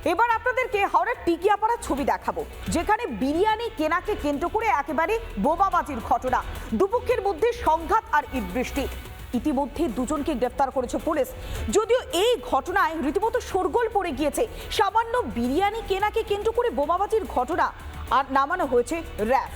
এবার আপনাদেরকে হাওড়ার টিকিয়াপাড়ার ছবি দেখাবো, যেখানে বিরিয়ানি কেনাকে কেন্দ্র করে একেবারে বোমাবাজির ঘটনা। দুপক্ষের মধ্যে সংঘাত আর ইট বৃষ্টি। ইতিমধ্যে দুজনকে গ্রেফতার করেছে পুলিশ। যদিও এই ঘটনায় রীতিমতো শোরগোল পড়ে গিয়েছে। সামান্য বিরিয়ানি কেনাকে কেন্দ্র করে বোমাবাজির ঘটনা, আর নামানো হয়েছে র্যাফ।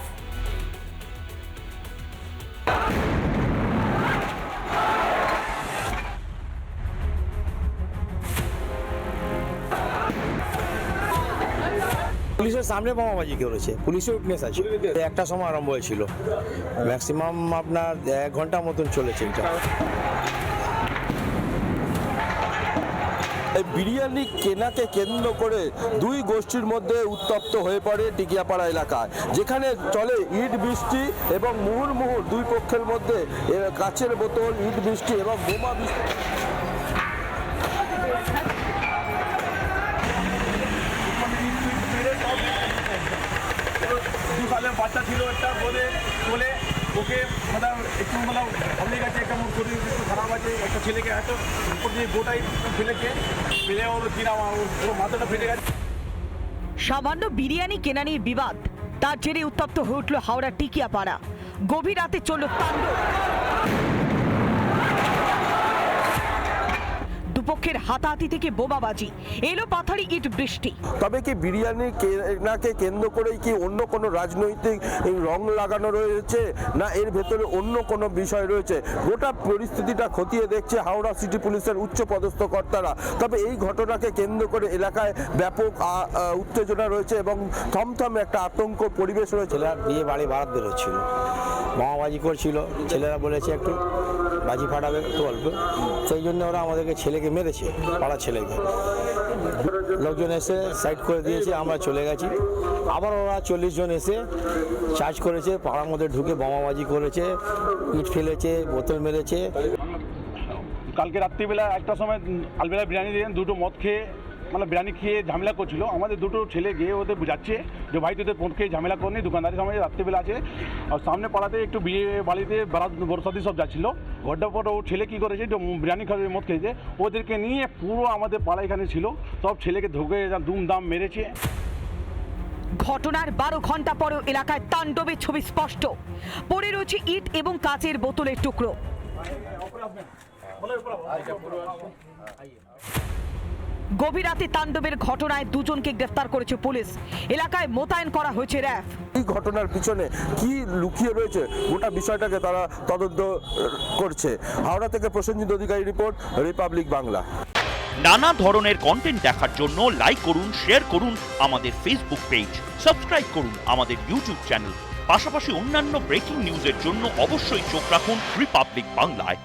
পুলিশের সামনে বোমাবাজি করেছে, পুলিশের উইটনেস আছে। একটা সময় আরম্ভ হয়েছিল, ম্যাক্সিমাম আপনার 1 ঘন্টা মতন চলেছে এটা। এই বিরিয়ানি কেনাকে কেন্দ্র করে দুই গোষ্ঠীর মধ্যে উত্তপ্ত হয়ে পড়ে টিকিয়াপাড়া এলাকায়, যেখানে চলে ইট বৃষ্টি এবং মুহুর্মুহুর দুই পক্ষের মধ্যে কাচের বোতল, ইট বৃষ্টি এবং বোমা বৃষ্টি। বাচ্চা ছিল একটা বলে ওকে একটু ভাবলে গেছে, একটা শরীর একটু খারাপ আছে, একটা ছেলেকে এত উপর দিয়ে গোটাই ফেলেছে, ফেলে ওর কিনা ওর মাথাটা ফেটে গেছে। সামান্য বিরিয়ানি কেনা নিয়ে বিবাদ, তার জেরে উত্তপ্ত হয়ে উঠল হাওড়া টিকিয়াপাড়া। গভীর রাতে চলল তাণ্ডব। দুপক্ষের হাতাহাতি থেকে বোমাবাজি, এলো পাথারি ইট বৃষ্টি। তবে কি বিরিয়ানি কেনাকে কেন্দ্র করেই কি অন্য কোনো রাজনৈতিক রং লাগানো রয়েছে, না এর ভেতরে অন্য কোনো বিষয় রয়েছে? গোটা পরিস্থিতিটা খতিয়ে দেখছে হাওড়া সিটি পুলিশের উচ্চ পদস্থ কর্তারা। তবে এই ঘটনাকে কেন্দ্র করে এলাকায় ব্যাপক উত্তেজনা রয়েছে এবং থমথম একটা আতঙ্ক পরিবেশ রয়েছে। ছেলেরা বিয়ে বাড়ি বারাত বেরোচ্ছিল, বোমাবাজি করছিল। ছেলেরা বলেছে একটু বাজি ফাটাবে একটু অল্প, সেই জন্য ওরা আমাদেরকে ছেলেকে মেরেছে, পাড়ার ছেলেকে। লোকজন এসে সাইড করে দিয়েছে, আমরা চলে গেছি। আবার ওরা 40 জন এসে চার্জ করেছে, পাড়ার মধ্যে ঢুকে বোমাবাজি করেছে, ইট ফেলেছে, বোতল মেরেছে। কালকে রাত্রিবেলা একটা সময় আলবেলা বিরিয়ানি দিয়ে দুটো মদ খেয়ে বিরিয়ানি খেয়ে ঝামেলা করছিল। আমাদের দুটো ছেলে গিয়ে ওদের বুঝাচ্ছে যে ভাই তোদের মদ খেয়ে ঝামেলা করনি, দোকানদারি সময় রাত্রিবেলা আছে। আর সামনে পাড়াতে একটু বিয়ে বাড়িতে বরসাদি সব যাচ্ছিলো। ঘরটার পর ও ছেলে কী করেছে, যে বিরিয়ানি খাওয়া মদ খেয়েছে, ওদেরকে নিয়ে পুরো আমাদের পাড়া এখানে ছিল, সব ছেলেকে ধুকে দুমদাম মেরেছে। ঘটনার 12 ঘন্টা পরেও এলাকায় তাণ্ডবের ছবি স্পষ্ট। পড়ে রয়েছে ইট এবং কাচের বোতলের টুকরো। গভীর রাতে তাণ্ডবের ঘটনায় দুজনকে গ্রেফতার করেছে পুলিশ। এলাকায় মোতায়েন করা হয়েছে র্যাফ। এই ঘটনার পিছনে কি লুকিয়ে রয়েছে, গোটা বিষয়টাকে তারা তদন্ত করছে। হাওড়া থেকে প্রসেনজিৎ অধিকারী রিপোর্ট, রিপাবলিক বাংলা। নানা ধরনের কন্টেন্ট দেখার জন্য লাইক করুন, শেয়ার করুন আমাদের ফেসবুক পেজ, সাবস্ক্রাইব করুন আমাদের ইউটিউব চ্যানেল। পাশাপাশি অন্যান্য ব্রেকিং নিউজের জন্য অবশ্যই চোখ রাখুন রিপাবলিক বাংলায়।